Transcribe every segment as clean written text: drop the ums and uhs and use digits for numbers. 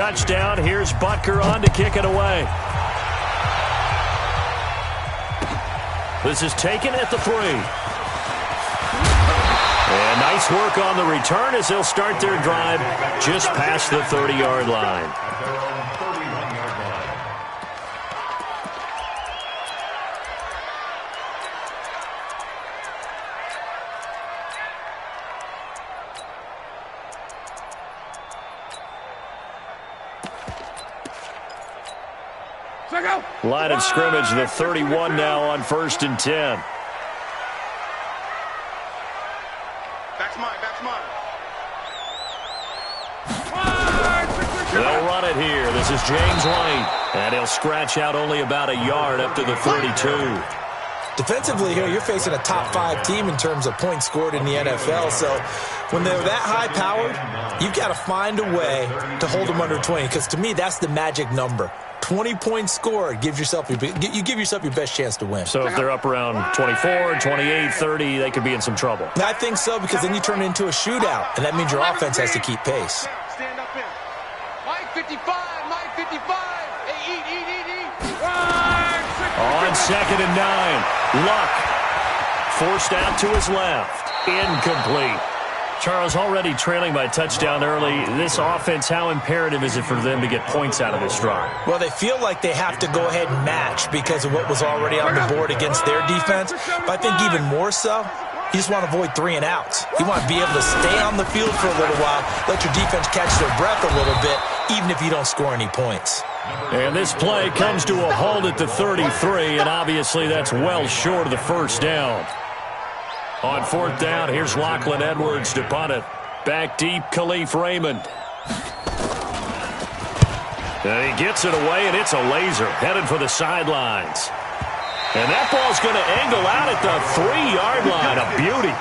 Touchdown. Here's Butker on to kick it away. This is taken at the 3. And nice work on the return as they'll start their drive just past the 30-yard line. Line of scrimmage, the 31 now on 1st and 10. Back's mine. They'll run it here. This is James White. And he'll scratch out only about a yard up to the 32. Defensively here, you're facing a top 5 team in terms of points scored in the NFL. So when they're that high-powered, you've got to find a way to hold them under 20. Because to me, that's the magic number. 20 points scored, you give yourself your best chance to win. So if they're up around 24, 28, 30, they could be in some trouble. I think so, because then you turn it into a shootout, and that means your offense has to keep pace. Stand up in. Mike 55. Hey, eat. On 2nd and 9, Luck forced out to his left. Incomplete. Charles, already trailing by touchdown early. This offense, how imperative is it for them to get points out of this drive? Well, they feel like they have to go ahead and match because of what was already on the board against their defense. But I think even more so, you just want to avoid 3 and outs. You want to be able to stay on the field for a little while, let your defense catch their breath a little bit, even if you don't score any points. And this play comes to a halt at the 33, and obviously that's well short of the first down. On 4th down, here's Lachlan Edwards to punt it. Back deep, Khalif Raymond. And he gets it away, and it's a laser headed for the sidelines. And that ball's going to angle out at the 3-yard line. A beauty.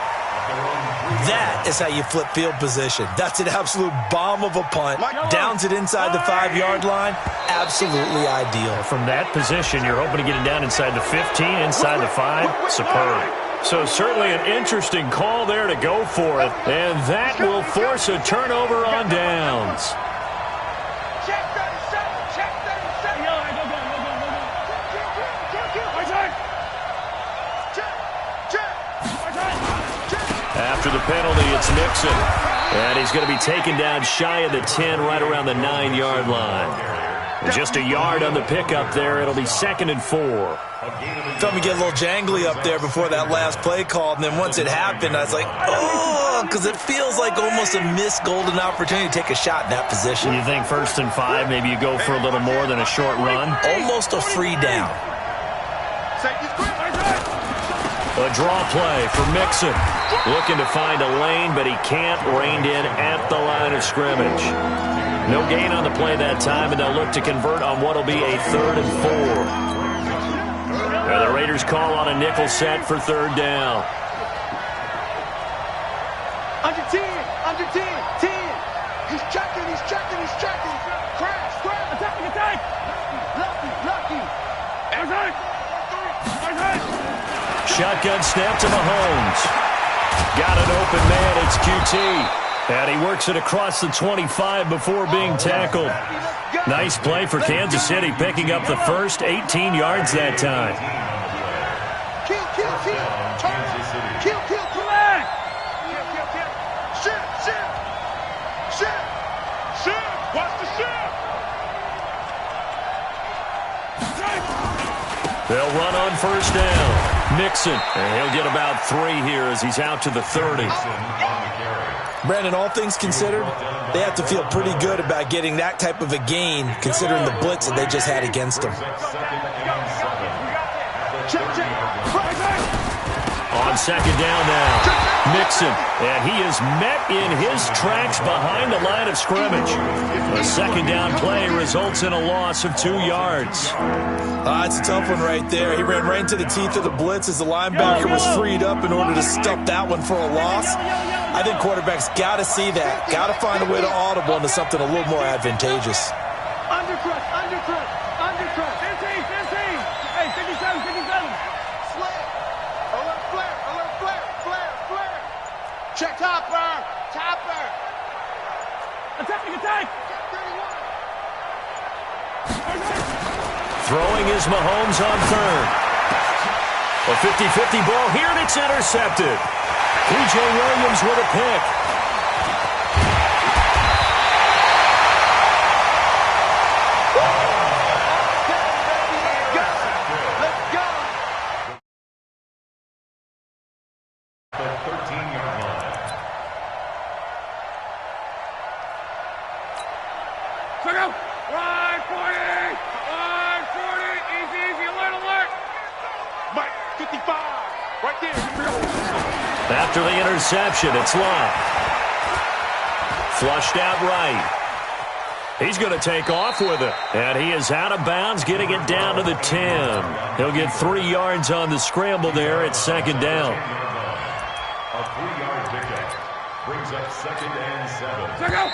That is how you flip field position. That's an absolute bomb of a punt. Downs it inside the 5-yard line. Absolutely ideal. From that position, you're hoping to get it down inside the 15, inside the 5. Superb. So certainly an interesting call there to go for it. And that will force a turnover on downs. Check 37. After the penalty, it's Nixon. And he's going to be taken down shy of the 10, right around the 9-yard line. Just a yard on the pickup there. It'll be 2nd and 4. Felt me get a little jangly up there before that last play called, and then once it happened, I was like, oh, because it feels like almost a missed golden opportunity to take a shot in that position. You think 1st and 5, maybe you go for a little more than a short run? Almost a free down. A draw play for Mixon. Looking to find a lane, but he can't. Reined in at the line of scrimmage. No gain on the play that time, and they'll look to convert on what will be a 3rd and 4. The Raiders call on a nickel set for 3rd down. Under 10. 10. He's checking. Crash. Attack. Lucky. Shotgun snap to Mahomes. Got an open man. It's QT. And he works it across the 25 before being tackled. Nice play for Kansas City, picking up the first 18 yards that time. Kill. Turn. Kill. Collect. Shit. Watch the shit. They'll run on 1st down. Mixon. And he'll get about 3 here as he's out to the 30. Brandon, all things considered, they have to feel pretty good about getting that type of a gain, considering the blitz that they just had against them. On 2nd down now. Mixon, and he is met in his tracks behind the line of scrimmage. A 2nd down play results in a loss of 2 yards. It's a tough one right there. He ran right into the teeth of the blitz as the linebacker was freed up in order to stuff that one for a loss. I think quarterbacks got to see that. Got to find a way to audible into something a little more advantageous. Undercrush. 15. Hey, 57. Flare. Alert flare. Check Topper. Attack. 31. Throwing is Mahomes on third. A 50-50 ball here, and it's intercepted. P.J. Williams with a pick. After the interception, it's Love. Flushed out right. He's going to take off with it. And he is out of bounds, getting it down to the 10. He'll get 3 yards on the scramble there at second down. A 3-yard pickup brings up 2nd and 7.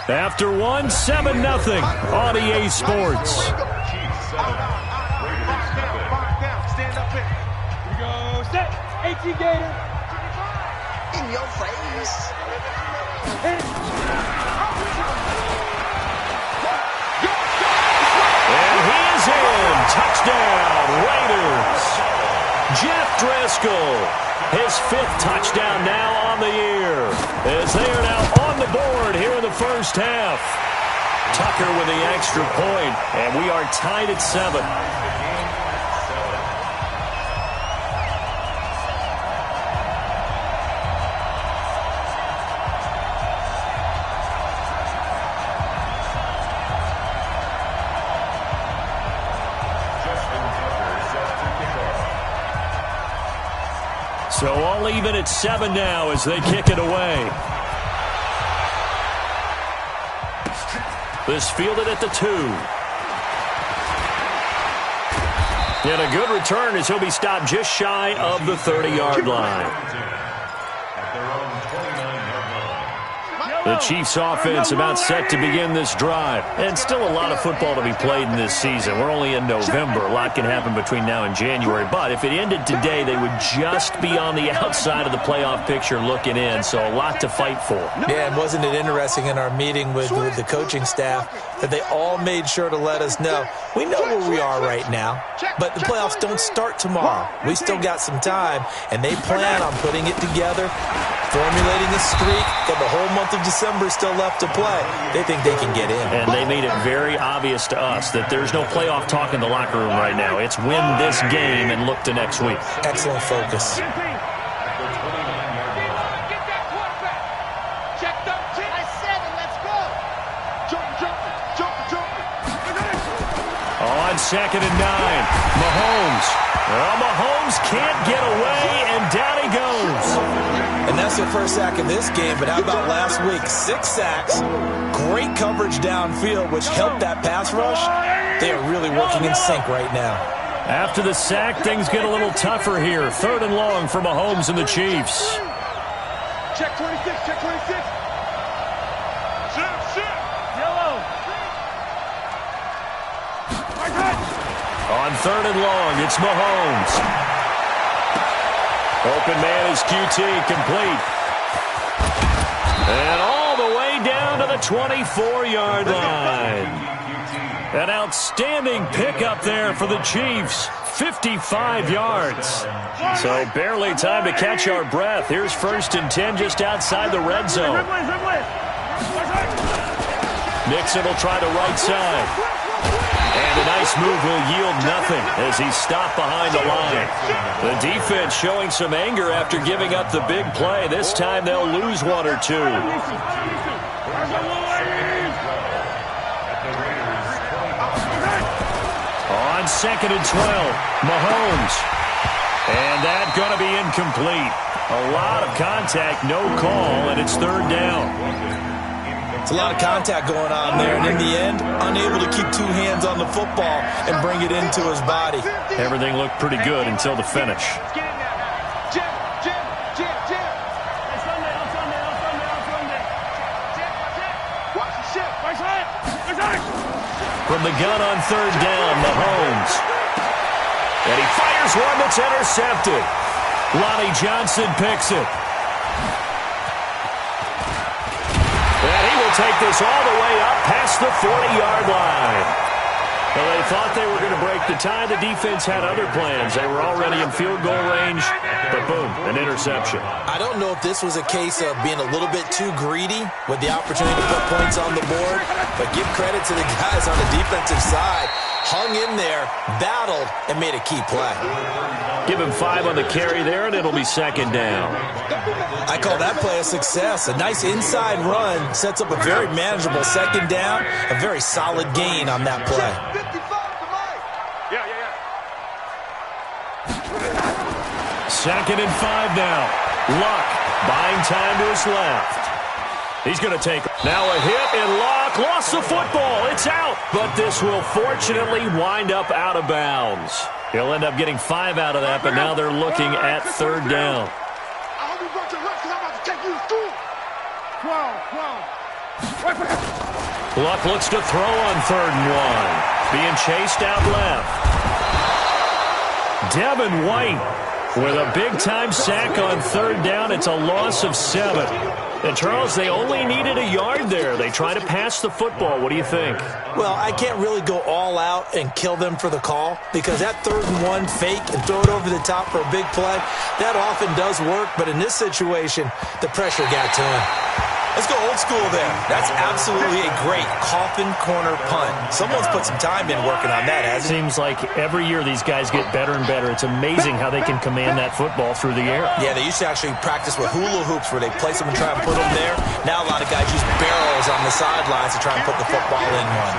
After one, 7-0 on EA Sports. Chiefs 7. Raiders 7. Stand up in. Here we go. Set. 18 Gator. In your face. And he is in. Touchdown, Raiders. Jeff Driscoll, his 5th touchdown now on the year, as they are now on the board here in the first half. Tucker with the extra point, and we are tied at 7. So all even at 7 now as they kick it away. This fielded at the 2. And a good return as he'll be stopped just shy of the 30-yard line. At their own 29-yard line. The Chiefs offense about set to begin this drive. And still a lot of football to be played in this season. We're only in November. A lot can happen between now and January. But if it ended today, they would just be on the outside of the playoff picture looking in. So a lot to fight for. Yeah, and wasn't it interesting in our meeting with the coaching staff that they all made sure to let us know, we know where we are right now, but the playoffs don't start tomorrow. We still got some time, and they plan on putting it together, formulating a streak, got the whole month of December still left to play. They think they can get in. And they made it very obvious to us that there's no playoff talk in the locker room right now. It's win this game and look to next week. Excellent focus. On 2nd and 9, Mahomes. Well, Mahomes can't get away, and down he goes. And that's their first sack of this game, but how about last week? 6 sacks, great coverage downfield, which helped that pass rush. They are really working in sync right now. After the sack, things get a little tougher here. 3rd and long for Mahomes and the Chiefs. Check 26, check 26. Shift. Yellow. On 3rd and long, it's Mahomes. Open man is QT, complete. And all the way down to the 24-yard line. An outstanding pickup there for the Chiefs. 55 yards. So barely time to catch our breath. Here's 1st and 10 just outside the red zone. Nixon will try the right side. And a nice move will yield nothing as he's stopped behind the line. The defense showing some anger after giving up the big play. This time they'll lose 1 or 2. On 2nd and 12, Mahomes. And that's going to be incomplete. A lot of contact, no call, and it's 3rd down. It's a lot of contact going on there, and in the end, unable to keep 2 hands on the football and bring it into his body. Everything looked pretty good until the finish. From the gun on 3rd down, Mahomes. And he fires one that's intercepted. Lonnie Johnson picks it. And he will will take this all the way up past the 40-yard line. Well, they thought they were going to break the tie. The defense had other plans. They were already in field goal range, but boom, an interception. I don't know if this was a case of being a little bit too greedy with the opportunity to put points on the board, but give credit to the guys on the defensive side. Hung in there, battled, and made a key play. Give him 5 on the carry there, and it'll be second down. I call that play a success. A nice inside run sets up a very manageable second down, a very solid gain on that play. Second and 5 now. Luck buying time to his left. He's going to take now a hit, and Luck lost the football. It's out, but this will fortunately wind up out of bounds. He'll end up getting 5 out of that, but now they're looking at third down. Luck looks to throw on third and 1. Being chased out left. Devin White with a big-time sack on third down. It's a loss of 7. And, Charles, they only needed a yard there. They try to pass the football. What do you think? Well, I can't really go all out and kill them for the call because that third and 1 fake and throw it over the top for a big play, that often does work. But in this situation, the pressure got to him. Let's go old school there. That's absolutely a great coffin corner punt. Someone's put some time in working on that, hasn't it? Seems like every year these guys get better and better. It's amazing how they can command that football through the air. Yeah, they used to actually practice with hula hoops where they place them and try and put them there. Now a lot of guys use barrels on the sidelines to try and put the football in one.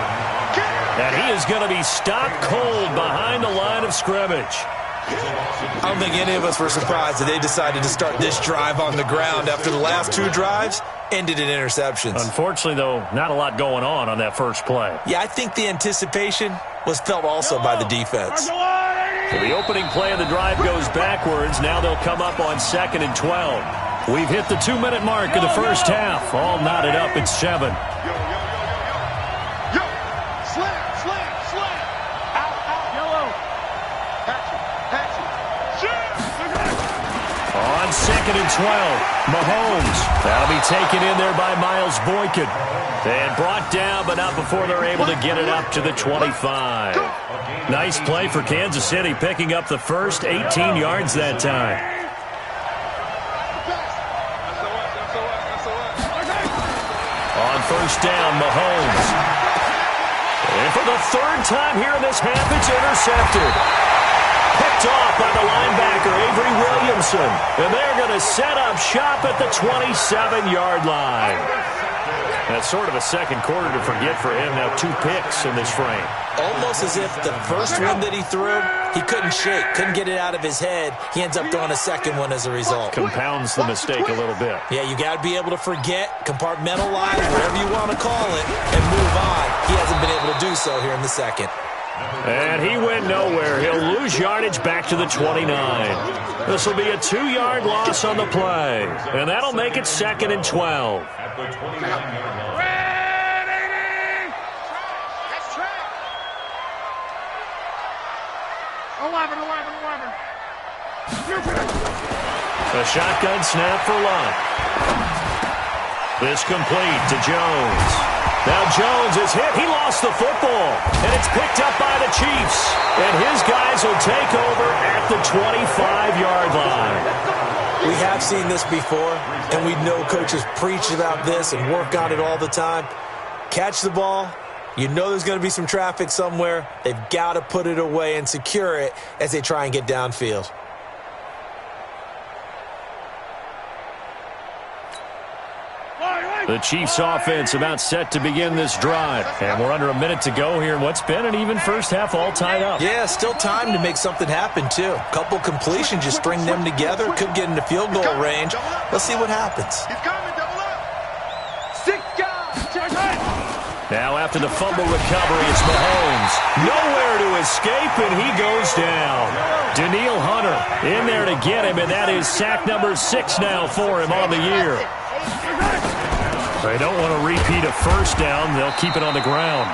And he is going to be stopped cold behind the line of scrimmage. I don't think any of us were surprised that they decided to start this drive on the ground after the last 2 drives ended in interceptions. Unfortunately, though, not a lot going on that first play. Yeah, I think the anticipation was felt also by the defense. So the opening play of the drive goes backwards. Now they'll come up on 2nd and 12. We've hit the 2-minute mark of the first half. All knotted up at 7. On 2nd and 12, Mahomes. That'll be taken in there by Miles Boykin. And brought down, but not before they're able to get it up to the 25. Nice play for Kansas City, picking up the first 18 yards that time. On first down, Mahomes. And for the 3rd time here in this half, it's intercepted. Picked off by the linebacker, Avery Williamson. And they're going to set up shop at the 27-yard line. That's sort of a second quarter to forget for him. Now 2 picks in this frame. Almost as if the first one that he threw, he couldn't shake, couldn't get it out of his head. He ends up throwing a second one as a result. Compounds the mistake a little bit. Yeah, you got to be able to forget, compartmentalize, whatever you want to call it, and move on. He hasn't been able to do so here in the second. And he went nowhere. He'll lose yardage back to the 29. This will be a 2-yard loss on the play. And that'll make it 2nd and 12. At the 29-yard line. A shotgun snap for Luck. This complete to Jones. Now Jones is hit. He lost the football. And it's picked up by the Chiefs. And his guys will take over at the 25-yard line. We have seen this before, and we know coaches preach about this and work on it all the time. Catch the ball. You know there's going to be some traffic somewhere. They've got to put it away and secure it as they try and get downfield. The Chiefs offense about set to begin this drive. And we're under a minute to go here in what's been an even first half all tied up. Yeah, still time to make something happen, too. A couple completions, just string them together. Could get into field goal range. Let's see what happens. Now after the fumble recovery, it's Mahomes. Nowhere to escape, and he goes down. Danielle Hunter in there to get him, and that is sack number 6 now for him on the year. They don't want to repeat a first down. They'll keep it on the ground.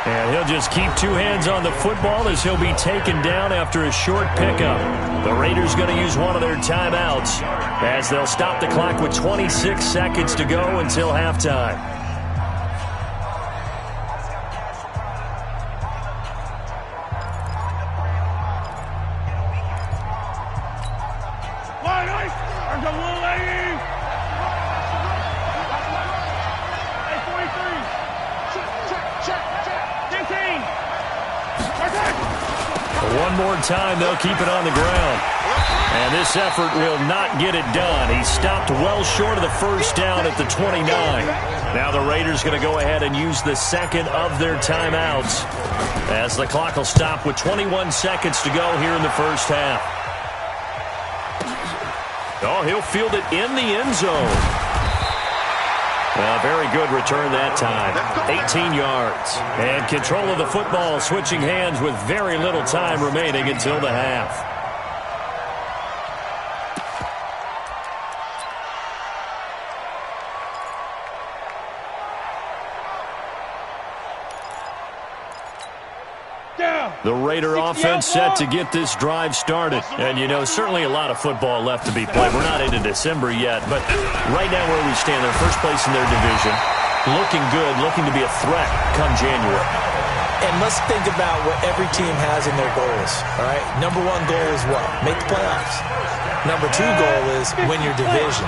And he'll just keep 2 hands on the football as he'll be taken down after a short pickup. The Raiders going to use one of their timeouts as they'll stop the clock with 26 seconds to go until halftime. One more time, they'll keep it on the ground. And this effort will not get it done. He stopped well short of the first down at the 29. Now the Raiders going to go ahead and use the second of their timeouts, as the clock will stop with 21 seconds to go here in the first half. Oh, he'll field it in the end zone. Very good return that time. 18 yards. And control of the football, switching hands with very little time remaining until the half. The Raider offense set to get this drive started. And, you know, certainly a lot of football left to be played. We're not into December yet, but right now where we stand, they're first place in their division. Looking good, looking to be a threat come January. And let's think about what every team has in their goals, all right? Number one goal is what? Make the playoffs. Number two goal is win your division.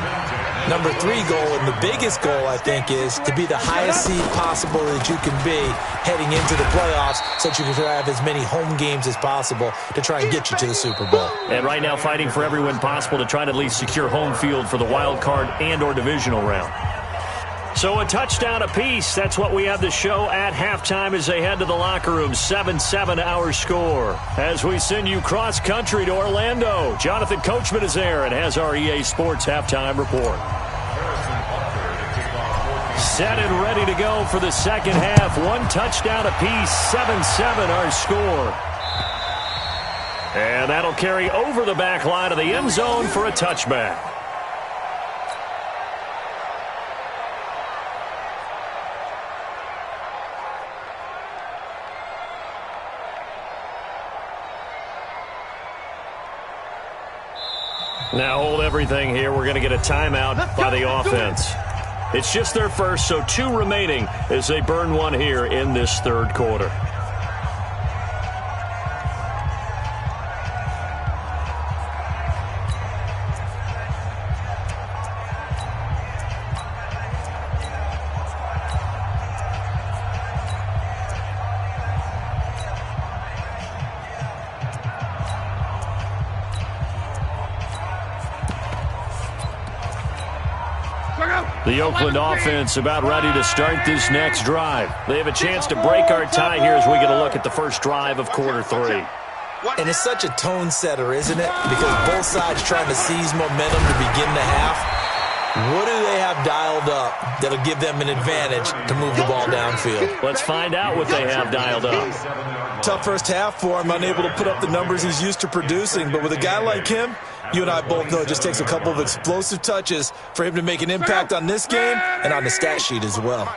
Number three goal, and the biggest goal, I think, is to be the highest seed possible that you can be heading into the playoffs so that you can have as many home games as possible to try and get you to the Super Bowl. And right now fighting for every win possible to try to at least secure home field for the wild card and or divisional round. So a touchdown apiece. That's what we have to show at halftime as they head to the locker room. 7-7 our score. As we send you cross country to Orlando, Jonathan Coachman is there and has our EA Sports halftime report. Set and ready to go for the second half. One touchdown apiece. 7-7 our score. And that'll carry over the back line of the end zone for a touchback. Now hold everything here. We're going to get a timeout by the offense. It's just their first, so 2 remaining as they burn one here in this third quarter. The Oakland offense about ready to start this next drive. They have a chance to break our tie here as we get a look at the first drive of quarter 3. And it's such a tone setter, isn't it? Because both sides trying to seize momentum to begin the half. What do they have dialed up that'll give them an advantage to move the ball downfield? Let's find out what they have dialed up. Tough first half for him, unable to put up the numbers he's used to producing. But with a guy like him, you and I both know it just takes a couple of explosive touches for him to make an impact on this game and on the stat sheet as well.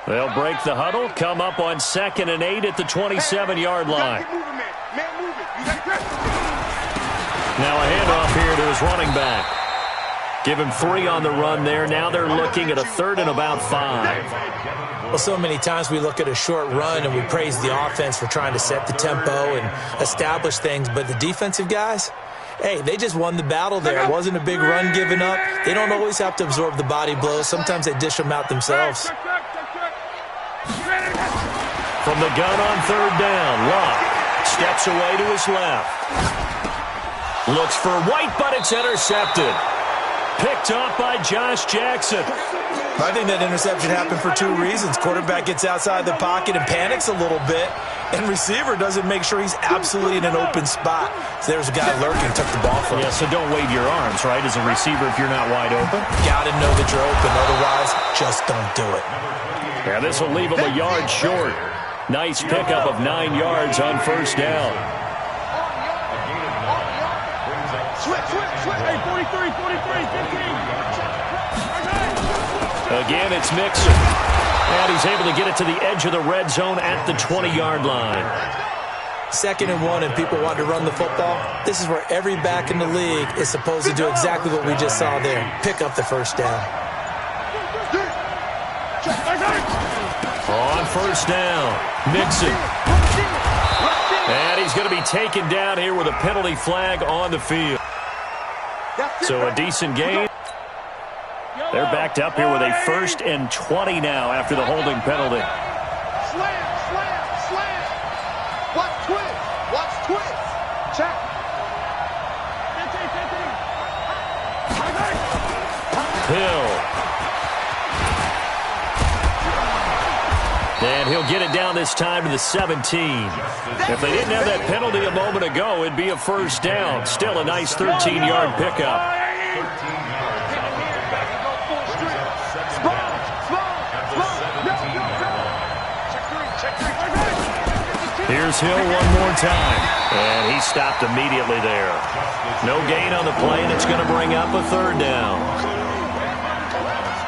They'll break the huddle, come up on 2nd and 8 at the 27-yard line. Now a handoff here to his running back. Give him 3 on the run there. Now they're looking at a 3rd and about 5. Well, so many times we look at a short run and we praise the offense for trying to set the tempo and establish things, but the defensive guys, hey, they just won the battle there. It wasn't a big run given up. They don't always have to absorb the body blows. Sometimes they dish them out themselves. From the gun on 3rd down, Locke steps away to his left. Looks for White, but it's intercepted. Picked off by Josh Jackson. I think that interception happened for 2 reasons. Quarterback gets outside the pocket and panics a little bit, and receiver doesn't make sure he's absolutely in an open spot. So there's a guy lurking, took the ball from him. Yeah, so don't wave your arms, right, as a receiver if you're not wide open. Got to know that you're open. Otherwise, just don't do it. Yeah, this will leave him a yard short. Nice pickup of 9 yards on 1st down. Switch. Hey, 43, 15. Again, it's Mixon. And he's able to get it to the edge of the red zone at the 20-yard line. 2nd and 1, and people want to run the football. This is where every back in the league is supposed to do exactly what we just saw there. Pick up the 1st down. On 1st down, Mixon. And he's going to be taken down here with a penalty flag on the field. So a decent game. They're backed up here with a 1st and 20 now after the holding penalty. Slam. Watch twist. And he'll get it down this time to the 17. If they didn't have that penalty a moment ago, it'd be a first down. Still a nice 13-yard pickup. Here's Hill one more time. And he stopped immediately there. No gain on the play, and it's going to bring up a third down.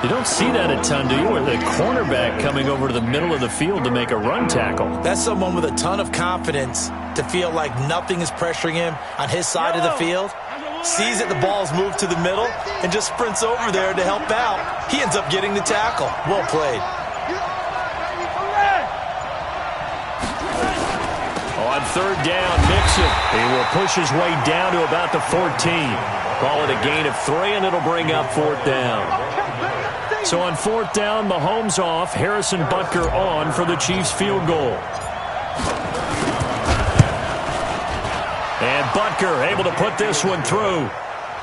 You don't see that a ton, do you? Where the cornerback coming over to the middle of the field to make a run tackle. That's someone with a ton of confidence to feel like nothing is pressuring him on his side of the field. Sees that the ball's moved to the middle and just sprints over there to help out. He ends up getting the tackle. Well played. On third down, Mixon. He will push his way down to about the 14. Call it a gain of 3, and it'll bring up fourth down. So on fourth down, Mahomes off, Harrison Butker on for the Chiefs field goal. And Butker able to put this one through.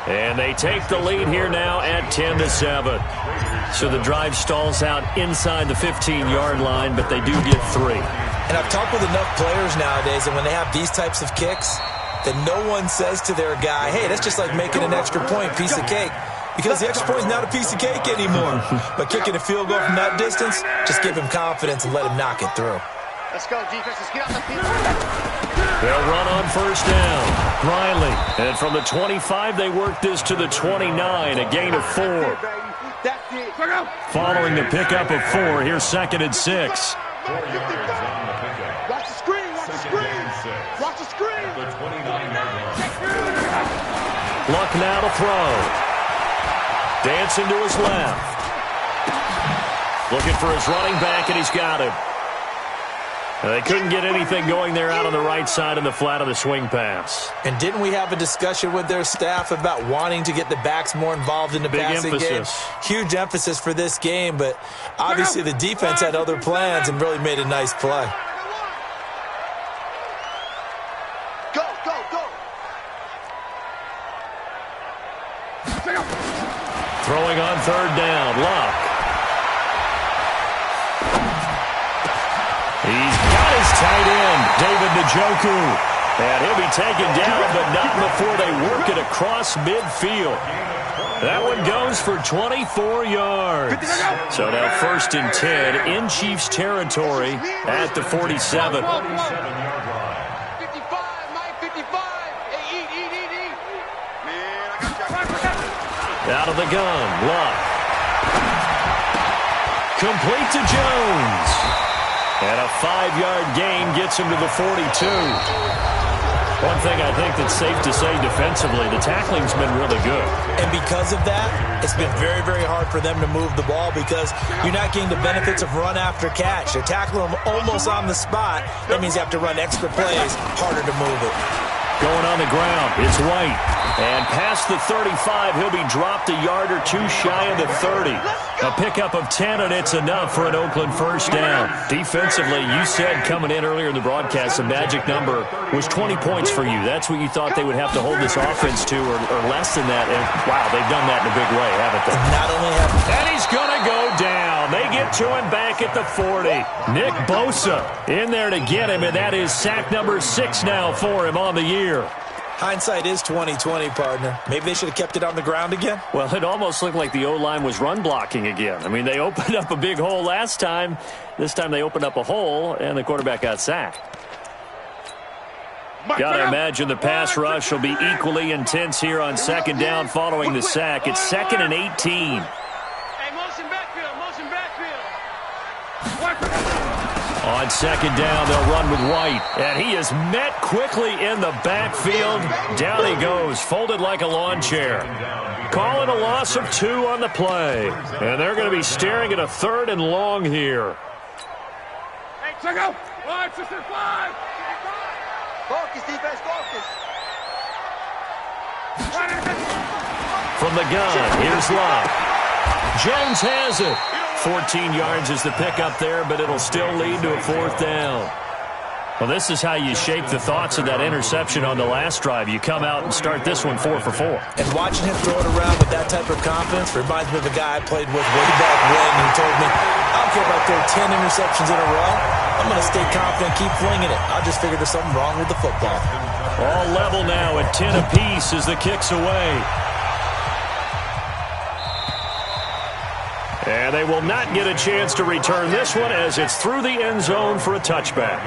And they take the lead here now at 10-7. So the drive stalls out inside the 15-yard line, but they do get 3. And I've talked with enough players nowadays, and when they have these types of kicks, that no one says to their guy, hey, that's just like making an extra point, piece of cake. Because the extra point is not a piece of cake anymore. But kicking a field goal from that distance, just give him confidence and let him knock it through. Let's go, defense. Let's get on the field. They'll run on first down. Riley. And from the 25, they work this to the 29, a gain of 4. Following the pickup of 4, here's 2nd and 6. 4 yards on the pickup. Watch the screen. Watch the screen. Watch the screen. The 29-yard line. Luck now to throw. Dancing to his left. Looking for his running back, and he's got him. They couldn't get anything going there out on the right side in the flat of the swing pass. And didn't we have a discussion with their staff about wanting to get the backs more involved in the passing game? Huge emphasis for this game, but obviously the defense had other plans and really made a nice play. Go, go, go. Throwing on third down, Luck. He's got his tight end, David Njoku. And he'll be taken down, but not before they work it across midfield. That one goes for 24 yards. So now 1st and 10 in Chiefs territory at the 47. 55, Mike, 55. Hey, eat. Man, I got you. Out of the gun, Luck. Complete to Jones. And a 5-yard gain gets him to the 42. One thing I think that's safe to say defensively, the tackling's been really good. And because of that, it's been very, very hard for them to move the ball because you're not getting the benefits of run after catch. They're tackling them almost on the spot. That means you have to run extra plays, harder to move it. Going on the ground, it's White. And past the 35, he'll be dropped a yard or 2 shy of the 30. A pickup of 10, and it's enough for an Oakland first down. Defensively, you said coming in earlier in the broadcast, the magic number was 20 points for you. That's what you thought they would have to hold this offense to, or less than that. And, wow, they've done that in a big way, haven't they? Not only have... And he's going to go down. They get to him back at the 40. Nick Bosa in there to get him, and that is sack number 6 now for him on the year. Hindsight is 20/20, partner. Maybe they should have kept it on the ground again. Well, it almost looked like the O-line was run blocking again. I mean, they opened up a big hole last time. This time they opened up a hole, and the quarterback got sacked. Got to imagine the pass rush will be equally intense here on 2nd down following the sack. It's 2nd and 18. Hey, motion backfield. On 2nd down, they'll run with White. And he is met quickly in the backfield. Down he goes, folded like a lawn chair. Calling a loss of 2 on the play. And they're going to be staring at a 3rd and long here. Hey, check out. 5, 6, 5. Focus, defense, focus. From the gun, here's Luck. Jones has it. 14 yards is the pickup there, but it'll still lead to a 4th down. Well, this is how you shape the thoughts of that interception on the last drive. You come out and start this one 4 for 4. And watching him throw it around with that type of confidence reminds me of a guy I played with way back when. He told me, I don't care if I throw 10 interceptions in a row. I'm going to stay confident, keep flinging it. I just figured there's something wrong with the football. All level now at 10 apiece as the kick's away. And they will not get a chance to return this one as it's through the end zone for a touchback.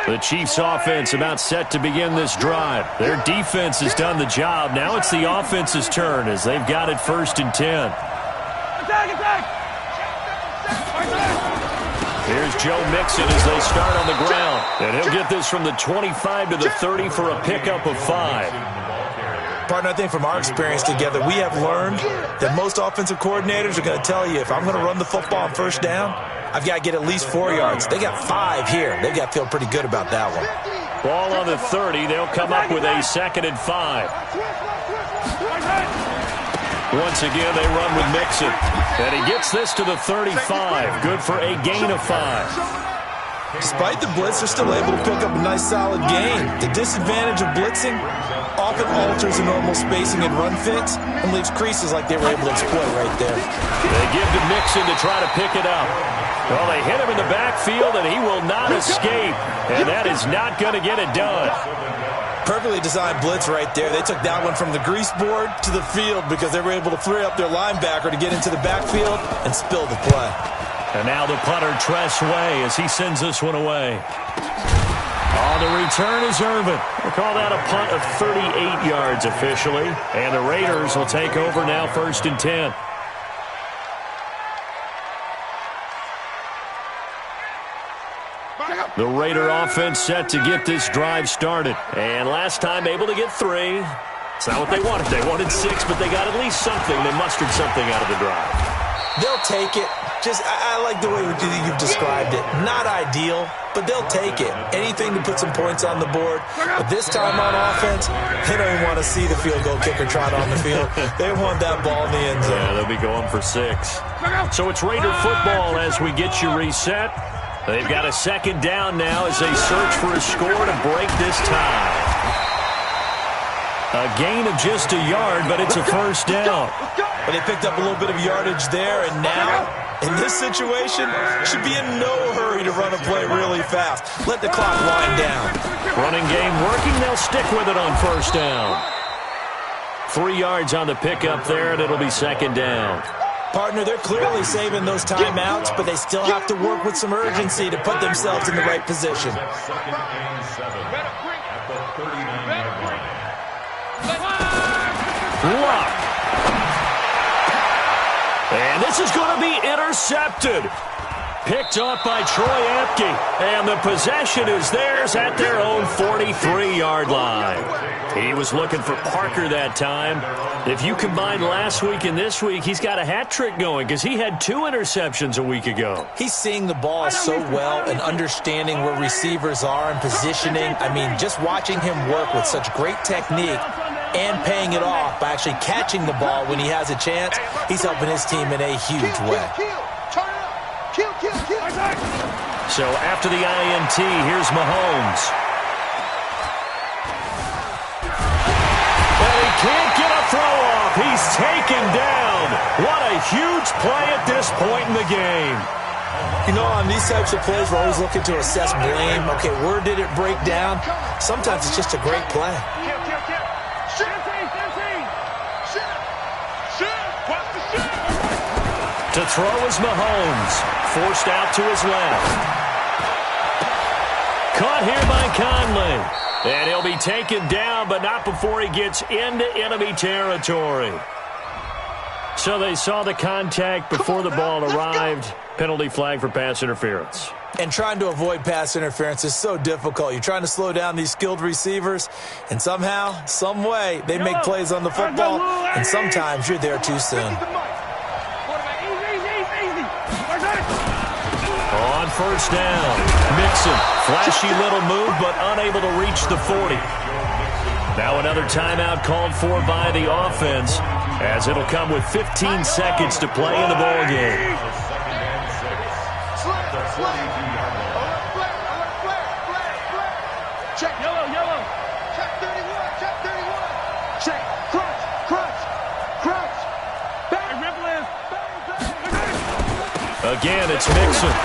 The Chiefs offense about set to begin this drive. Their defense has done the job. Now it's the offense's turn as they've got it 1st and 10. Attack! Here's Joe Mixon as they start on the ground. And he'll get this from the 25 to the 30 for a pickup of 5. Partner, I think from our experience together, we have learned that most offensive coordinators are going to tell you, if I'm going to run the football on 1st down, I've got to get at least 4 yards. They got 5 here. They've got to feel pretty good about that one. Ball on the 30. They'll come up with a 2nd and 5. Once again, they run with Mixon. And he gets this to the 35. Good for a gain of 5. Despite the blitz, they're still able to pick up a nice, solid gain. The disadvantage of blitzing often alters the normal spacing and run fits and leaves creases like they were able to exploit right there. They give to Mixon to try to pick it up. Well, they hit him in the backfield, and he will not escape. And that is not going to get it done. Perfectly designed blitz right there. They took that one from the grease board to the field because they were able to free up their linebacker to get into the backfield and spill the play. And now the punter, Tress Way, as he sends this one away. On the return is Irvin. We'll call that a punt of 38 yards officially. And the Raiders will take over now 1st and 10. The Raider offense set to get this drive started. And last time able to get 3. It's not what they wanted. They wanted 6, but they got at least something. They mustered something out of the drive. They'll take it. I like the way you've described it. Not ideal, but they'll take it. Anything to put some points on the board. But this time on offense, they don't even want to see the field goal kicker trot on the field. They want that ball in the end zone. Yeah, they'll be going for 6. So it's Raider football as we get you reset. They've got a 2nd down now as they search for a score to break this tie. A gain of just a yard, but it's a 1st down. But they picked up a little bit of yardage there, and now, in this situation, should be in no hurry to run a play really fast. Let the clock wind down. Running game working. They'll stick with it on 1st down. 3 yards on the pickup there, and it'll be 2nd down. Partner, they're clearly saving those timeouts, but they still have to work with some urgency to put themselves in the right position. 2nd and 7 at the 39-yard line. Block. And this is going to be intercepted. Picked off by Troy Apke. And the possession is theirs at their own 43-yard line. He was looking for Parker that time. If you combine last week and this week, he's got a hat trick going because he had 2 interceptions a week ago. He's seeing the ball so well and understanding where receivers are and positioning. I mean, just watching him work with such great technique and paying it off by actually catching the ball when he has a chance, he's helping his team in a huge way. So after the INT, here's Mahomes. And he can't get a throw off. He's taken down. What a huge play at this point in the game. You know, on these types of plays, we're always looking to assess blame. Okay, where did it break down? Sometimes it's just a great play. To throw is Mahomes. Forced out to his left. Caught here by Conley. And he'll be taken down, but not before he gets into enemy territory. So they saw the contact before the ball arrived. Penalty flag for pass interference. And trying to avoid pass interference is so difficult. You're trying to slow down these skilled receivers, and somehow, some way, they make plays on the football, and sometimes you're there too soon. On 1st down, Mixon, flashy little move, but unable to reach the 40. Now another timeout called for by the offense, as it'll come with 15 seconds to play in the ball game. Check. Yellow. Check 31. Check. Crunch. Bang. Again, it's Mixon.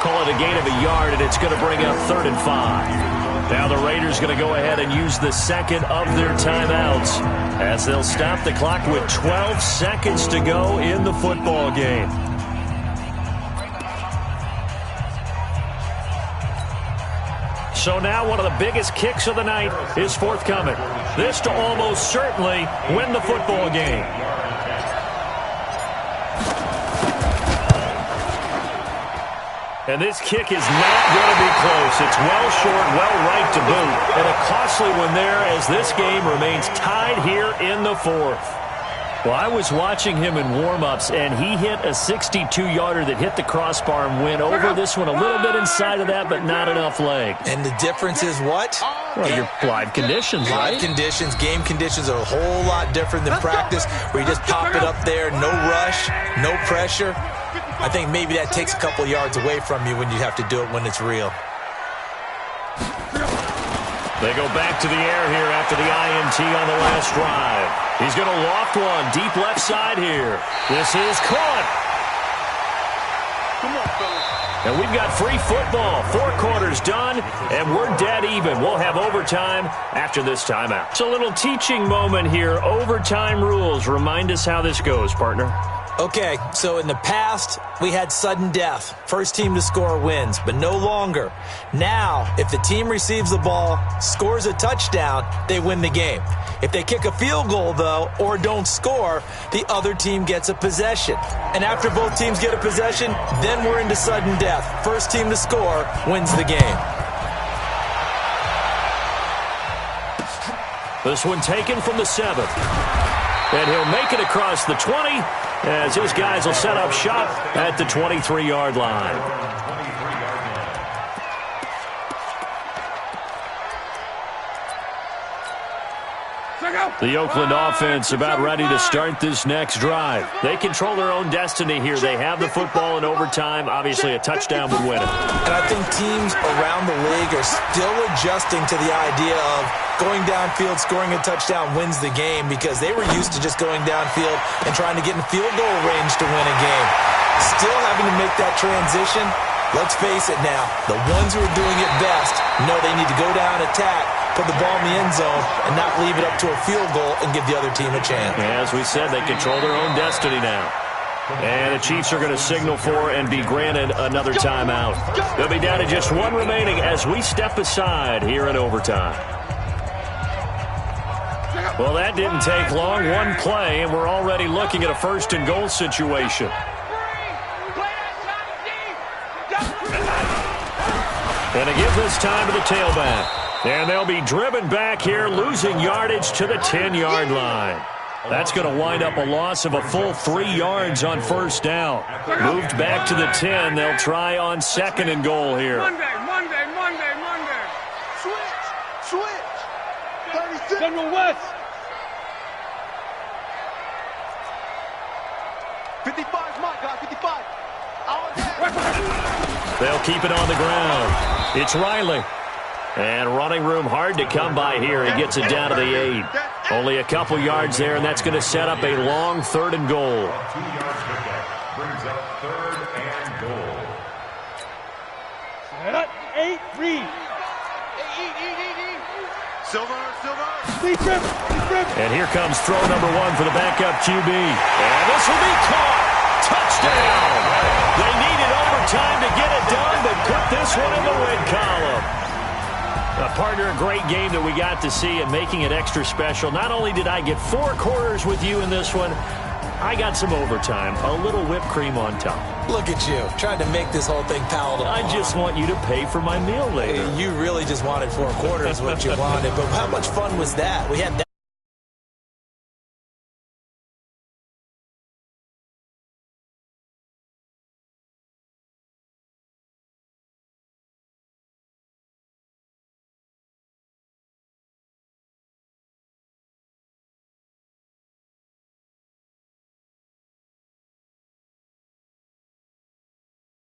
Call it a gain of a yard, and it's going to bring up 3rd and 5. Now the Raiders going to go ahead and use the second of their timeouts as they'll stop the clock with 12 seconds to go in the football game. So now one of the biggest kicks of the night is forthcoming. This to almost certainly win the football game. And this kick is not going to be close. It's well short, well right to boot. And a costly one there as this game remains tied here in the 4th. Well, I was watching him in warm-ups, and he hit a 62-yarder that hit the crossbar and went over this one a little bit inside of that, but not enough leg. And the difference is what? Well, your live conditions, right? Live conditions, game conditions are a whole lot different than practice, where you just pop it up there, no rush, no pressure. I think maybe that takes a couple yards away from you when you have to do it when it's real. They go back to the air here after the INT on the last drive. He's going to loft one deep left side here. This is caught. Come on, fellas. And we've got free football. 4 quarters done, and we're dead even. We'll have overtime after this timeout. It's a little teaching moment here. Overtime rules. Remind us how this goes, partner. Okay, so in the past, we had sudden death. First team to score wins, but no longer. Now, if the team receives the ball, scores a touchdown, they win the game. If they kick a field goal, though, or don't score, the other team gets a possession. And after both teams get a possession, then we're into sudden death. First team to score wins the game. This one taken from the 7th. And he'll make it across the 20 as his guys will set up shop at the 23-yard line. The Oakland offense about ready to start this next drive. They control their own destiny here. They have the football in overtime. Obviously, a touchdown would win it. And I think teams around the league are still adjusting to the idea of going downfield, scoring a touchdown wins the game, because they were used to just going downfield and trying to get in field goal range to win a game. Still having to make that transition. Let's face it now, the ones who are doing it best know they need to go down, attack, put the ball in the end zone, and not leave it up to a field goal and give the other team a chance. As we said, they control their own destiny now. And the Chiefs are going to signal for and be granted another timeout. They'll be down to just one remaining as we step aside here in overtime. Well, that didn't take long. One play, and we're already looking at a 1st and goal situation. And to give this time to the tailback. And they'll be driven back here, losing yardage to the 10-yard line. That's going to wind up a loss of a full 3 yards on 1st down. Moved back to the 10. They'll try on 2nd and goal here. Monday. Switch. 36. General West. 55, my God, 55. They'll keep it on the ground. It's Riley. And running room hard to come by here. He gets it down to the 8. Only a couple yards there, and that's going to set up a long 3rd and goal. 2-yard pickup brings up 3rd and goal. 8, read. Silver. Speed trip. And here comes throw number 1 for the backup QB. And this will be caught. Touchdown. They needed overtime to get it done, but put this one in the win column. Partner, a great game that we got to see and making it extra special. Not only did I get 4 quarters with you in this one, I got some overtime, a little whipped cream on top. Look at you, trying to make this whole thing palatable. I just want you to pay for my meal later. You really just wanted 4 quarters, what you wanted. But how much fun was that? We had that.